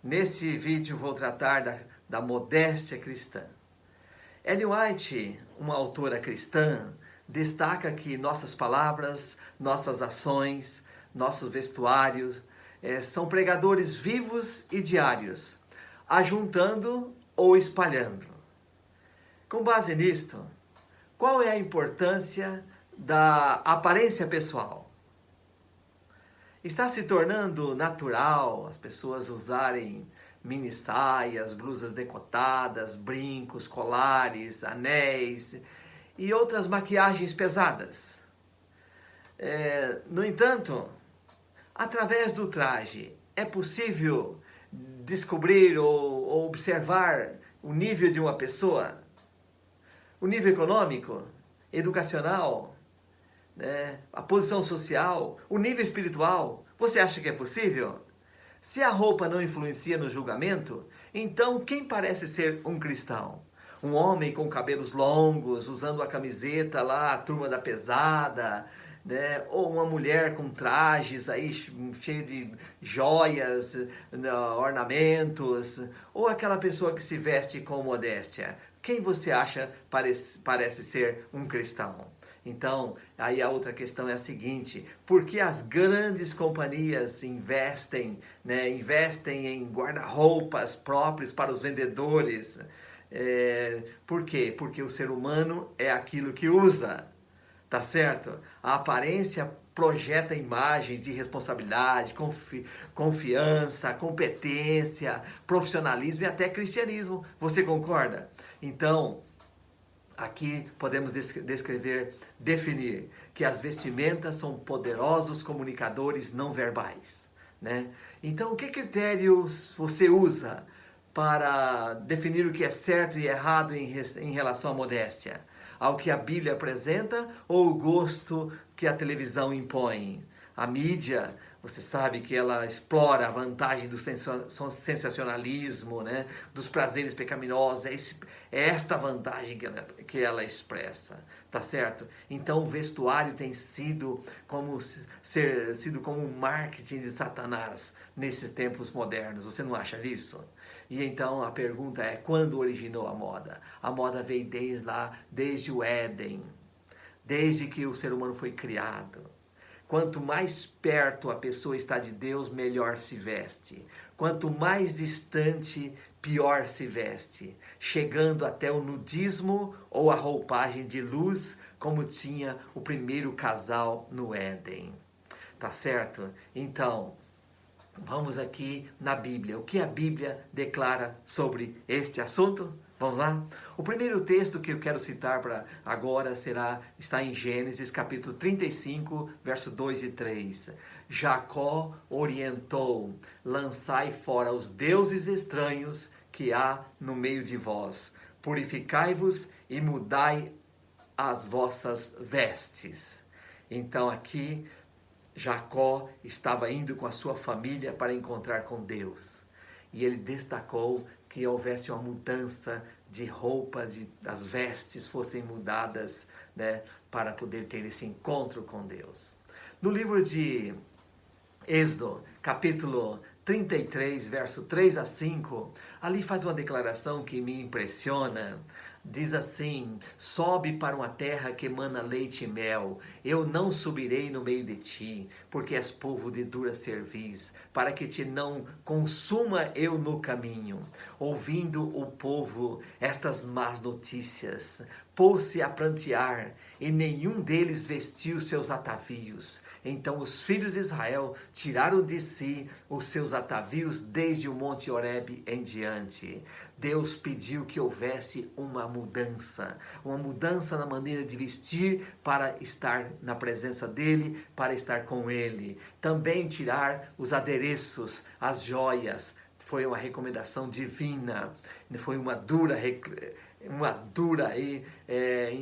Nesse vídeo vou tratar da modéstia cristã. Ellen White, uma autora cristã, destaca que nossas palavras, nossas ações, nossos vestuários são pregadores vivos e diários, ajuntando ou espalhando. Com base nisto, qual é a importância da aparência pessoal? Está se tornando natural as pessoas usarem mini saias, blusas decotadas, brincos, colares, anéis e outras maquiagens pesadas. No entanto, através do traje, é possível descobrir ou observar o nível de uma pessoa? O nível econômico, educacional, a posição social, o nível espiritual. Você acha que é possível? Se a roupa não influencia no julgamento, então quem parece ser um cristão? Um homem com cabelos longos, usando a camiseta lá, a turma da pesada, ou uma mulher com trajes aí cheio de joias, ornamentos, ou aquela pessoa que se veste com modéstia. Quem você acha parece ser um cristão? Então, aí a outra questão é a seguinte: por que as grandes companhias investem em guarda-roupas próprios para os vendedores? Por quê? Porque o ser humano é aquilo que usa, tá certo? A aparência projeta imagens de responsabilidade, confiança, competência, profissionalismo e até cristianismo. Você concorda? Então, aqui podemos definir que as vestimentas são poderosos comunicadores não verbais, Então, que critérios você usa para definir o que é certo e errado em relação à modéstia? Ao que a Bíblia apresenta ou o gosto que a televisão impõe? A mídia, você sabe que ela explora a vantagem do sensacionalismo, dos prazeres pecaminosos. É esta vantagem que ela expressa, tá certo? Então o vestuário tem sido como um marketing de Satanás nesses tempos modernos. Você não acha isso? E então a pergunta é: quando originou a moda? A moda veio desde o Éden, desde que o ser humano foi criado. Quanto mais perto a pessoa está de Deus, melhor se veste. Quanto mais distante, pior se veste, chegando até o nudismo ou a roupagem de luz, como tinha o primeiro casal no Éden. Tá certo? Então, vamos aqui na Bíblia. O que a Bíblia declara sobre este assunto? Vamos lá? O primeiro texto que eu quero citar para agora está em Gênesis capítulo 35, verso 2 e 3. Jacó orientou: lançai fora os deuses estranhos que há no meio de vós. Purificai-vos e mudai as vossas vestes. Então aqui Jacó estava indo com a sua família para encontrar com Deus. E ele destacou que houvesse uma mudança de roupa, as vestes fossem mudadas, para poder ter esse encontro com Deus. No livro de Êxodo, capítulo 33, verso 3 a 5, ali faz uma declaração que me impressiona. Diz assim: sobe para uma terra que emana leite e mel. Eu não subirei no meio de ti, porque és povo de dura cerviz, para que te não consuma eu no caminho. Ouvindo o povo estas más notícias, pôs-se a prantear, e nenhum deles vestiu seus atavios. Então os filhos de Israel tiraram de si os seus atavios desde o monte Horebe em diante. Deus pediu que houvesse uma mudança na maneira de vestir para estar na presença dele, para estar com ele. Também tirar os adereços, as joias. Foi uma recomendação divina, foi uma dura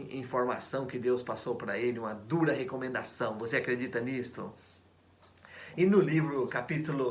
informação que Deus passou para ele, uma dura recomendação. Você acredita nisso? E no livro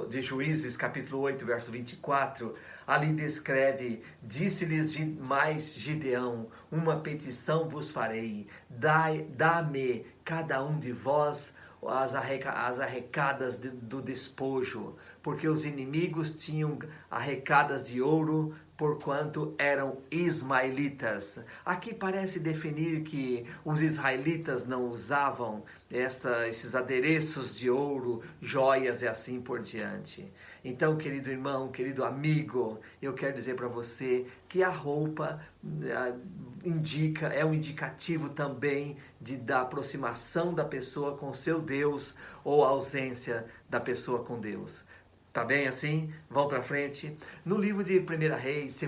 de Juízes, capítulo 8, verso 24, ali descreve: disse-lhes mais Gideão, uma petição vos farei, dá-me cada um de vós as arrecadas do despojo, porque os inimigos tinham arrecadas de ouro, porquanto eram ismaelitas. Aqui parece definir que os israelitas não usavam esses adereços de ouro, joias e assim por diante. Então, querido irmão, querido amigo, eu quero dizer para você que a roupa é um indicativo também da aproximação da pessoa com seu Deus ou a ausência da pessoa com Deus. Tá bem assim? Vamos para frente. No livro de 2 Reis,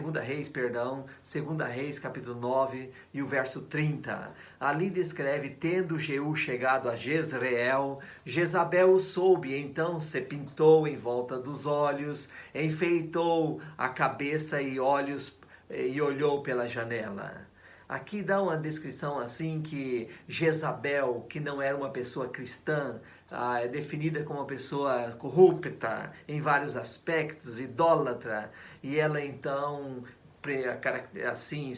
capítulo 9 e o verso 30. Ali descreve, tendo Jeú chegado a Jezreel, Jezabel o soube, então se pintou em volta dos olhos, enfeitou a cabeça e olhos e olhou pela janela. Aqui dá uma descrição assim que Jezabel, que não era uma pessoa cristã, é definida como uma pessoa corrupta em vários aspectos, idólatra, e ela então assim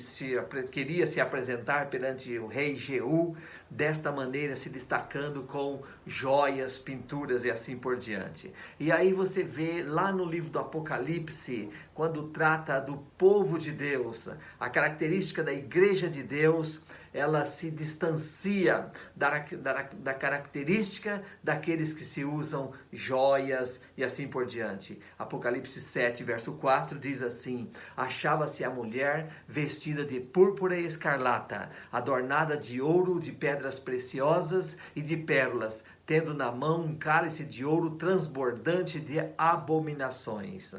queria se apresentar perante o rei Jeú, desta maneira se destacando com joias, pinturas e assim por diante. E aí você vê lá no livro do Apocalipse, quando trata do povo de Deus, a característica da igreja de Deus, ela se distancia da característica daqueles que se usam joias e assim por diante. Apocalipse 7, verso 4 diz assim: achava-se a mulher vestida de púrpura e escarlata, adornada de ouro, de pedras preciosas e de pérolas, tendo na mão um cálice de ouro transbordante de abominações.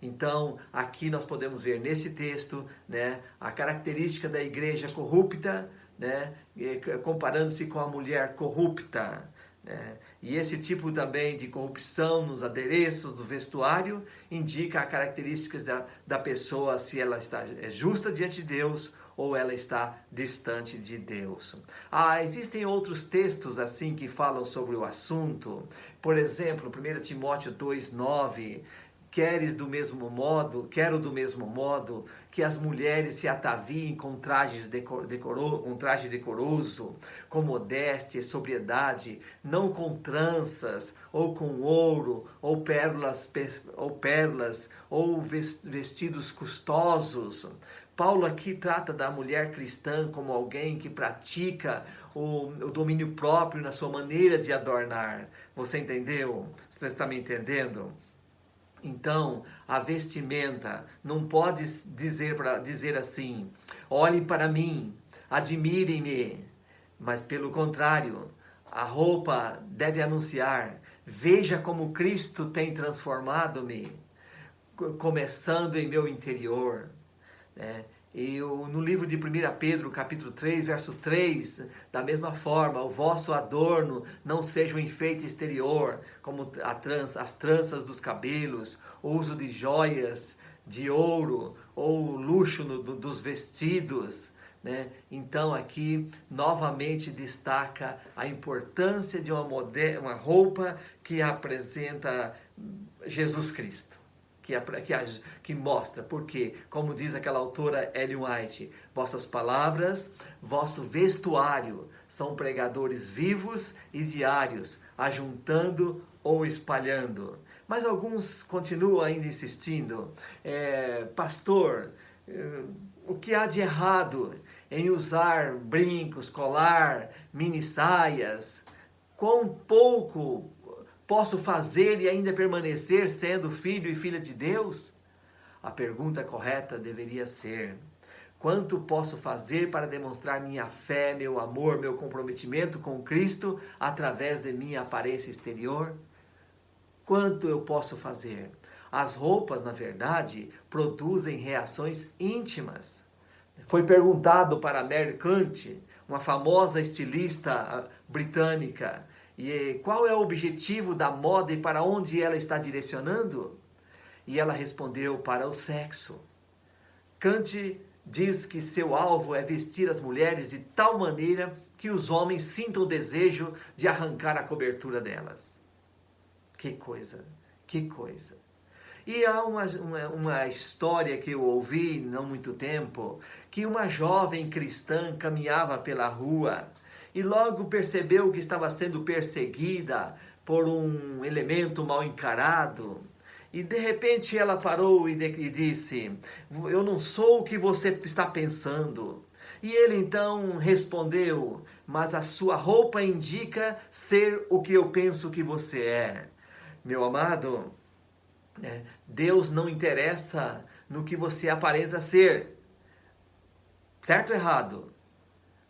Então, aqui nós podemos ver nesse texto, né, a característica da igreja corrupta, né, comparando-se com a mulher corrupta. Né? E esse tipo também de corrupção nos adereços, do vestuário, indica as características da pessoa, se ela está justa diante de Deus ou ela está distante de Deus. Existem outros textos assim que falam sobre o assunto. Por exemplo, 1 Timóteo 2,9, quero do mesmo modo que as mulheres se ataviem com traje decoroso, com modéstia e sobriedade, não com tranças, ou com ouro, ou pérolas, ou vestidos custosos. Paulo aqui trata da mulher cristã como alguém que pratica o domínio próprio na sua maneira de adornar. Você entendeu? Você está me entendendo? Então, a vestimenta não pode dizer assim: olhem para mim, admirem-me. Mas pelo contrário, a roupa deve anunciar: veja como Cristo tem transformado-me, começando em meu interior. E no livro de 1 Pedro, capítulo 3, verso 3, da mesma forma, o vosso adorno não seja um enfeite exterior, como as tranças dos cabelos, o uso de joias de ouro, ou o luxo dos vestidos. Né? Então aqui novamente destaca a importância de uma roupa que apresenta Jesus Cristo. Que mostra, porque, como diz aquela autora Ellen White, vossas palavras, vosso vestuário são pregadores vivos e diários, ajuntando ou espalhando. Mas alguns continuam ainda insistindo: pastor, o que há de errado em usar brincos, colar, mini saias? Quão pouco posso fazer e ainda permanecer sendo filho e filha de Deus? A pergunta correta deveria ser: quanto posso fazer para demonstrar minha fé, meu amor, meu comprometimento com Cristo através de minha aparência exterior? Quanto eu posso fazer? As roupas, na verdade, produzem reações íntimas. Foi perguntado para Mary Kant, uma famosa estilista britânica, e qual é o objetivo da moda e para onde ela está direcionando? E ela respondeu: para o sexo. Kant diz que seu alvo é vestir as mulheres de tal maneira que os homens sintam o desejo de arrancar a cobertura delas. Que coisa, que coisa. E há uma história que eu ouvi não muito tempo, que uma jovem cristã caminhava pela rua e logo percebeu que estava sendo perseguida por um elemento mal encarado. E de repente ela parou e disse: eu não sou o que você está pensando. E ele então respondeu: mas a sua roupa indica ser o que eu penso que você é. Meu amado, Deus não interessa no que você aparenta ser. Certo ou errado?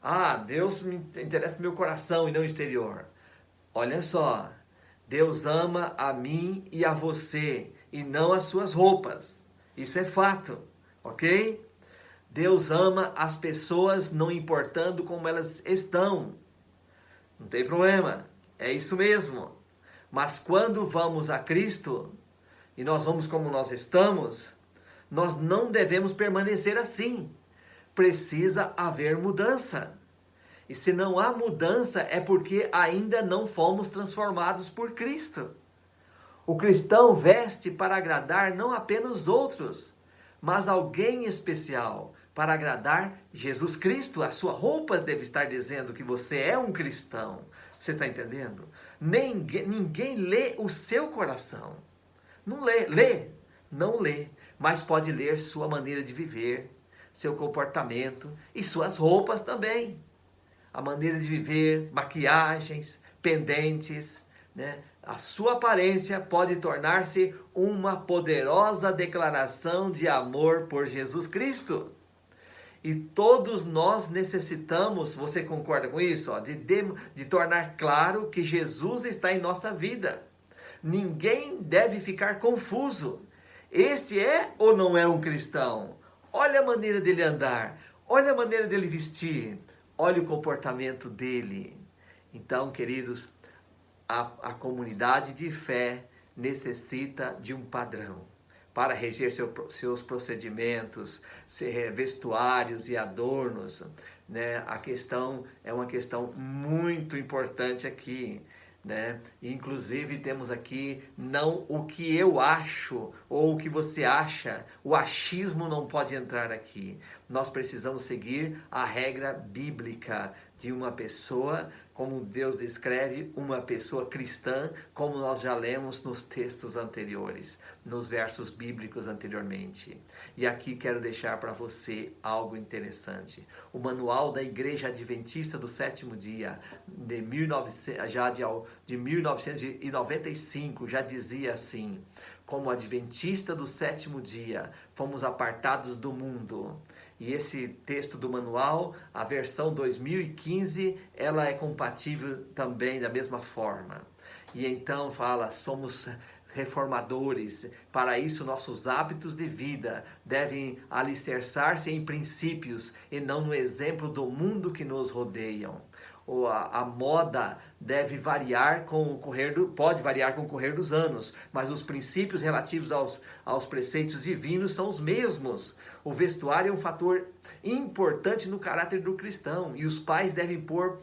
Ah, Deus me interessa no meu coração e não no exterior. Olha só, Deus ama a mim e a você, e não as suas roupas. Isso é fato, ok? Deus ama as pessoas não importando como elas estão. Não tem problema, é isso mesmo. Mas quando vamos a Cristo, e nós vamos como nós estamos, nós não devemos permanecer assim. Precisa haver mudança. E se não há mudança, é porque ainda não fomos transformados por Cristo. O cristão veste para agradar não apenas os outros, mas alguém especial, para agradar Jesus Cristo. A sua roupa deve estar dizendo que você é um cristão. Você está entendendo? Ninguém lê o seu coração. Não lê, não lê, mas pode ler sua maneira de viver, seu comportamento e suas roupas também. A maneira de viver, maquiagens, pendentes, né? A sua aparência pode tornar-se uma poderosa declaração de amor por Jesus Cristo. E todos nós necessitamos, você concorda com isso? De tornar claro que Jesus está em nossa vida. Ninguém deve ficar confuso. Este é ou não é um cristão? Olha a maneira dele andar, olha a maneira dele vestir, olha o comportamento dele. Então, queridos, a comunidade de fé necessita de um padrão para reger seus procedimentos, vestuários e adornos, né? A questão é uma questão muito importante aqui, né? Inclusive temos aqui não o que eu acho ou o que você acha, o achismo não pode entrar aqui. Nós precisamos seguir a regra bíblica de uma pessoa, como Deus descreve uma pessoa cristã, como nós já lemos nos textos anteriores, nos versos bíblicos anteriormente. E aqui quero deixar para você algo interessante. O Manual da Igreja Adventista do Sétimo Dia, de 1995, já dizia assim: como adventista do sétimo dia, fomos apartados do mundo. E esse texto do manual, a versão 2015, ela é compatível também da mesma forma. E então fala, somos reformadores. Para isso, nossos hábitos de vida devem alicerçar-se em princípios e não no exemplo do mundo que nos rodeiam. A moda deve variar pode variar com o correr dos anos, mas os princípios relativos aos preceitos divinos são os mesmos. O vestuário é um fator importante no caráter do cristão e os pais devem pôr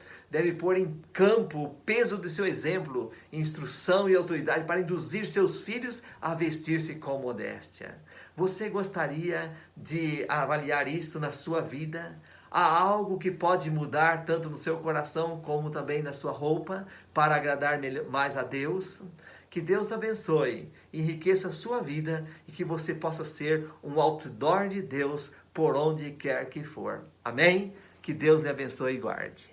em campo o peso de seu exemplo, instrução e autoridade para induzir seus filhos a vestir-se com modéstia. Você gostaria de avaliar isto na sua vida? Há algo que pode mudar tanto no seu coração como também na sua roupa para agradar mais a Deus? Que Deus abençoe, enriqueça a sua vida e que você possa ser um outdoor de Deus por onde quer que for. Amém? Que Deus lhe abençoe e guarde.